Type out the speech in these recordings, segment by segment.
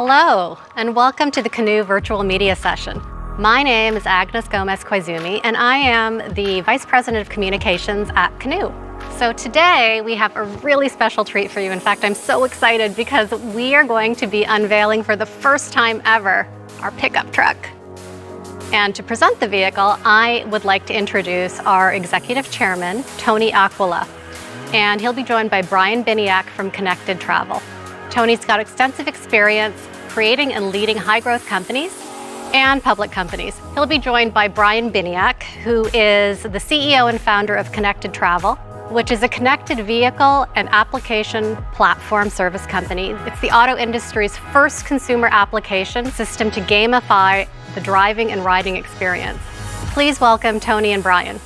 Hello, and welcome to the Canoo virtual media session. My name is Gomez-Koizumi, and I am the Vice President of Communications at Canoo. So today we have a really special treat for you. In fact, I'm so excited because we are going to be unveiling for the first time ever our pickup truck. And to present the vehicle, I would like to introduce our Executive Chairman, Tony Aquila. And he'll be joined by Brian Biniak from Connected Travel. Tony's got extensive experience creating and leading high-growth companies and public companies. He'll be joined by Brian Biniak, who is the CEO and founder of Connected Travel, which is a connected vehicle and application platform service company. It's the auto industry's first consumer application system to gamify the driving and riding experience. Please welcome Tony and Brian.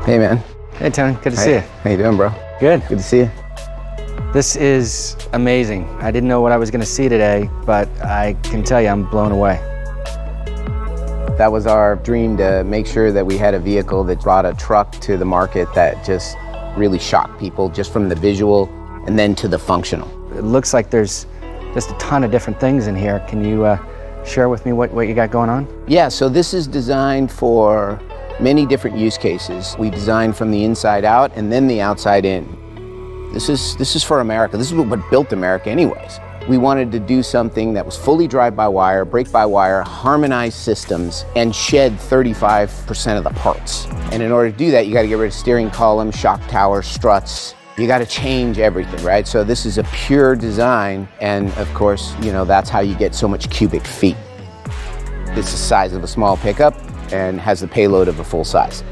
Hey, man. Hey, Tony. Good to see you. How you doing, bro? Good. Good to see you. This is amazing. I didn't know what I was going to see today, but I can tell you I'm blown away. That was our dream, to make sure that we had a vehicle that brought a truck to the market that just really shocked people, just from the visual and then to the functional. It looks like there's just a ton of different things in here. Can you share with me what you got going on? Yeah, so this is designed for many different use cases. We designed from the inside out and then the outside in. This is for America. This is what built America anyways. We wanted to do something that was fully drive-by-wire, brake-by-wire, harmonized systems, and shed 35% of the parts. And in order to do that, you gotta get rid of steering column, shock tower, struts. You gotta change everything, right? So this is a pure design, and of course, you know, that's how you get so much cubic feet. It's the size of a small pickup and has the payload of a full size.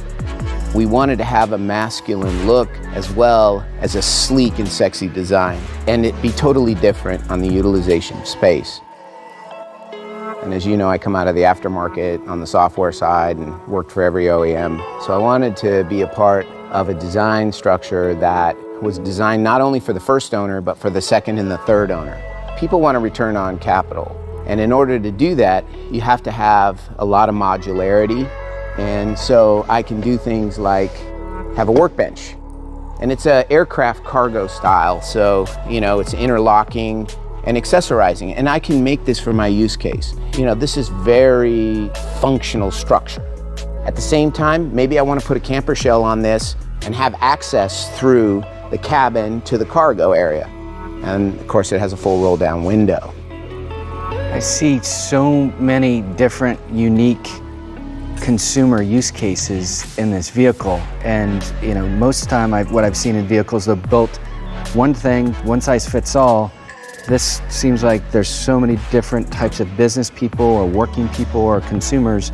We wanted to have a masculine look as well as a sleek and sexy design, and it be totally different on the utilization of space. And as you know, I come out of the aftermarket on the software side and worked for every OEM. So I wanted to be a part of a design structure that was designed not only for the first owner, but for the second and the third owner. People want a return on capital. And in order to do that, you have to have a lot of modularity. And so I can do things like have a workbench. And it's an aircraft cargo style, so you know, it's interlocking and accessorizing. And I can make this for my use case. You know, this is very functional structure. At the same time, maybe I want to put a camper shell on this and have access through the cabin to the cargo area. And of course, it has a full roll down window. I see so many different unique consumer use cases in this vehicle, and you know, most of the time what I've seen in vehicles, they're built one thing, one size fits all. This seems like there's so many different types of business people or working people or consumers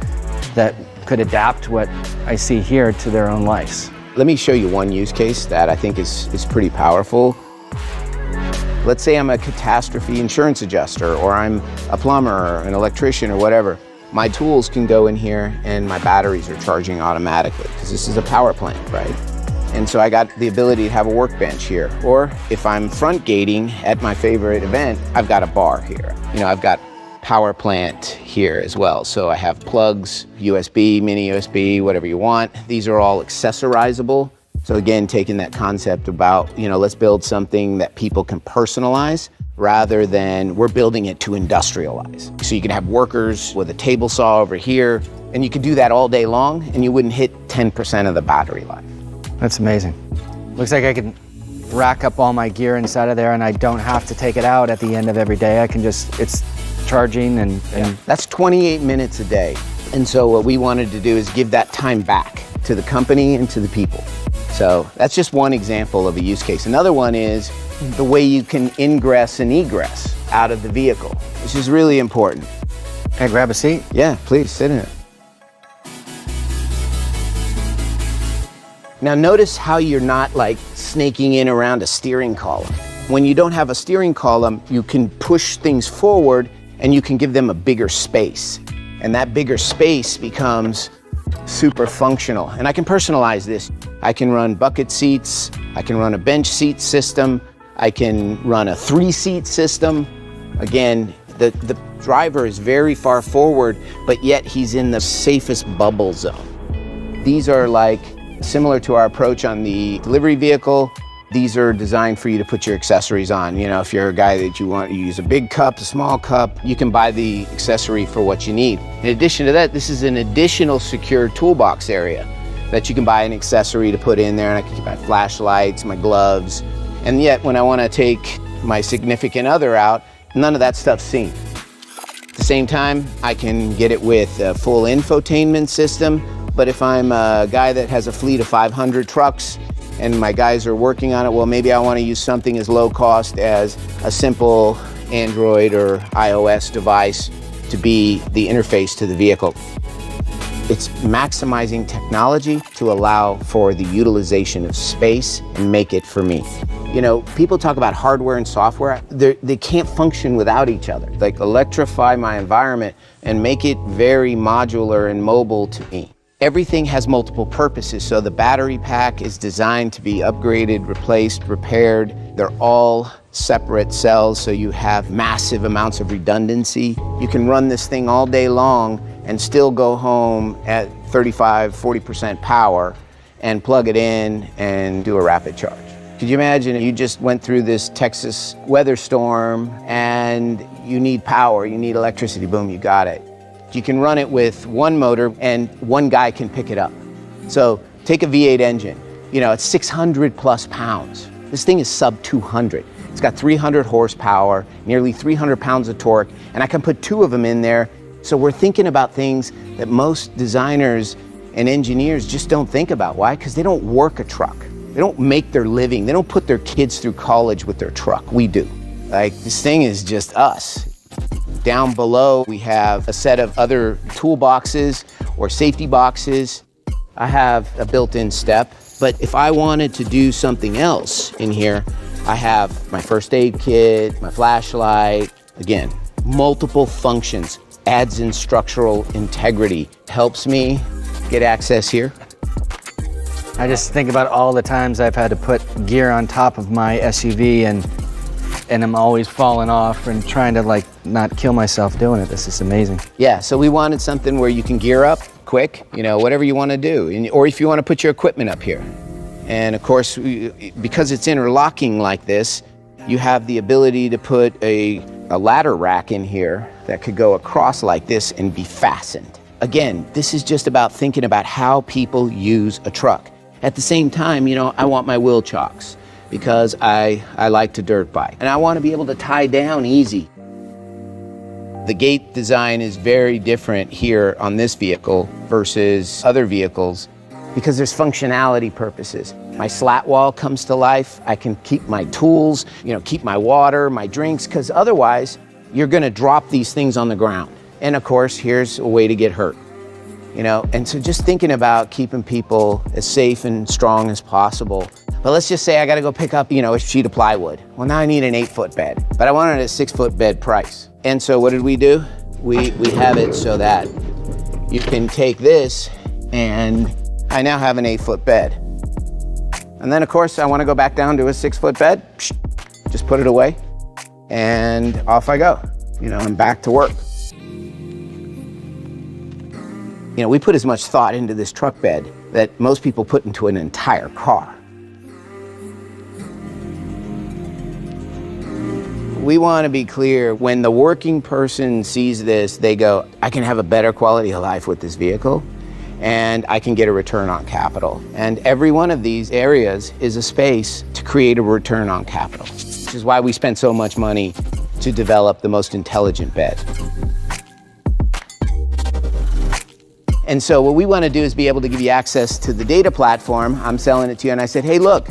that could adapt what I see here to their own lives. Let me show you one use case that I think is pretty powerful. Let's say I'm a catastrophe insurance adjuster, or I'm a plumber or an electrician or whatever. My tools can go in here and my batteries are charging automatically because this is a power plant, right? And so I got the ability to have a workbench here. Or if I'm front gating at my favorite event, I've got a bar here. You know, I've got power plant here as well. So I have plugs, USB, mini USB, whatever you want. These are all accessorizable. So again, taking that concept about, you know, let's build something that people can personalize rather than we're building it to industrialize. So you can have workers with a table saw over here, and you could do that all day long and you wouldn't hit 10% of the battery life. That's amazing. Looks like I can rack up all my gear inside of there and I don't have to take it out at the end of every day. I can just, it's charging and yeah. That's 28 minutes a day. And so what we wanted to do is give that time back to the company and to the people. So that's just one example of a use case. Another one is the way you can ingress and egress out of the vehicle, which is really important. Can I grab a seat? Yeah, please sit in it. Now notice how you're not like snaking in around a steering column. When you don't have a steering column, you can push things forward and you can give them a bigger space. And that bigger space becomes super functional. And I can personalize this. I can run bucket seats, I can run a bench seat system, I can run a 3-seat system. Again, the driver is very far forward, but yet he's in the safest bubble zone. These are like similar to our approach on the delivery vehicle. These are designed for you to put your accessories on. You know, if you're a guy that you use a big cup, a small cup, you can buy the accessory for what you need. In addition to that, this is an additional secure toolbox area that you can buy an accessory to put in there, and I can keep my flashlights, my gloves. And yet, when I want to take my significant other out, none of that stuff's seen. At the same time, I can get it with a full infotainment system, but if I'm a guy that has a fleet of 500 trucks, and my guys are working on it, well, maybe I want to use something as low cost as a simple Android or iOS device to be the interface to the vehicle. It's maximizing technology to allow for the utilization of space and make it for me. You know, people talk about hardware and software. They can't function without each other. Like, electrify my environment and make it very modular and mobile to me. Everything has multiple purposes, so the battery pack is designed to be upgraded, replaced, repaired. They're all separate cells, so you have massive amounts of redundancy. You can run this thing all day long and still go home at 35, 40% power and plug it in and do a rapid charge. Could you imagine if you just went through this Texas weather storm and you need power, you need electricity, boom, you got it. You can run it with one motor and one guy can pick it up. So take a V8 engine, you know, it's 600 plus pounds. This thing is sub 200. It's got 300 horsepower, nearly 300 pounds of torque, and I can put 2 of them in there. So we're thinking about things that most designers and engineers just don't think about. Why? Because they don't work a truck. They don't make their living. They don't put their kids through college with their truck. We do. Like, this thing is just us. Down below, we have a set of other toolboxes or safety boxes. I have a built-in step, but if I wanted to do something else in here, I have my first aid kit, my flashlight. Again, multiple functions, adds in structural integrity, helps me get access here. I just think about all the times I've had to put gear on top of my SUV and I'm always falling off and trying to, like, not kill myself doing it. This is amazing. Yeah, so we wanted something where you can gear up quick, you know, whatever you want to do, or if you want to put your equipment up here. And of course, because it's interlocking like this, you have the ability to put a ladder rack in here that could go across like this and be fastened. Again, this is just about thinking about how people use a truck. At the same time, you know, I want my wheel chocks, because I like to dirt bike. And I want to be able to tie down easy. The gate design is very different here on this vehicle versus other vehicles because there's functionality purposes. My slat wall comes to life. I can keep my tools, you know, keep my water, my drinks, because otherwise you're going to drop these things on the ground. And of course, here's a way to get hurt. You know, and so just thinking about keeping people as safe and strong as possible. But let's just say I got to go pick up, you know, a sheet of plywood. Well, now I need an 8-foot bed, but I wanted a 6-foot bed price. And so what did we do? We have it so that you can take this and I now have an 8-foot bed. And then of course I want to go back down to a 6-foot bed, just put it away and off I go. You know, I'm back to work. You know, we put as much thought into this truck bed that most people put into an entire car. We want to be clear, when the working person sees this, they go, I can have a better quality of life with this vehicle, and I can get a return on capital. And every one of these areas is a space to create a return on capital, which is why we spend so much money to develop the most intelligent bed. And so what we want to do is be able to give you access to the data platform. I'm selling it to you, and I said, hey, look,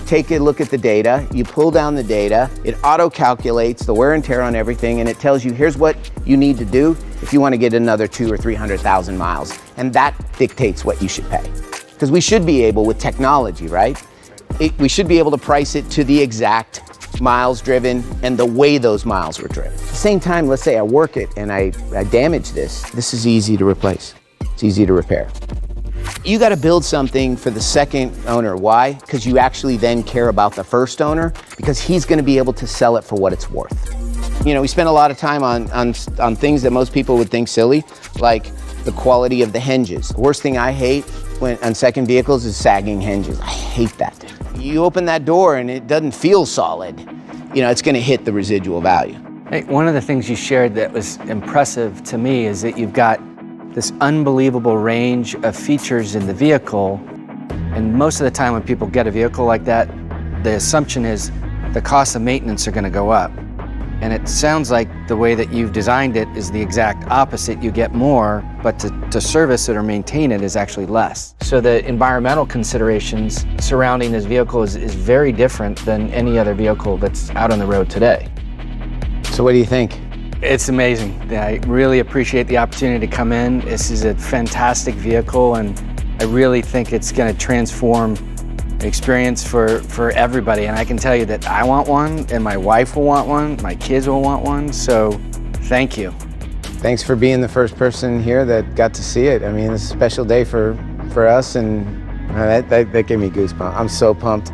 take a look at the data. You pull down the data, it auto-calculates the wear and tear on everything, and it tells you, here's what you need to do if you want to get another 200,000 or 300,000 miles. And that dictates what you should pay. Because we should be able, with technology, right? We should be able to price it to the exact miles driven, and the way those miles were driven. At the same time, let's say I work it and I damage this is easy to replace. It's easy to repair. You got to build something for the second owner. Why? Because you actually then care about the first owner, because he's going to be able to sell it for what it's worth. You know, we spend a lot of time on things that most people would think silly, like the quality of the hinges. The worst thing I hate on second vehicles is sagging hinges. I hate that. You open that door and it doesn't feel solid, you know, it's going to hit the residual value. Hey, one of the things you shared that was impressive to me is that you've got this unbelievable range of features in the vehicle, and most of the time when people get a vehicle like that, the assumption is the cost of maintenance are going to go up. And it sounds like the way that you've designed it is the exact opposite. You get more, but to service it or maintain it is actually less. So the environmental considerations surrounding this vehicle is very different than any other vehicle that's out on the road today. So what do you think? It's amazing. I really appreciate the opportunity to come in. This is a fantastic vehicle, and I really think it's going to transform the experience for everybody. And I can tell you that I want one, and my wife will want one, my kids will want one, so thank you. Thanks for being the first person here that got to see it. I mean, it's a special day for us, and that gave me goosebumps. I'm so pumped.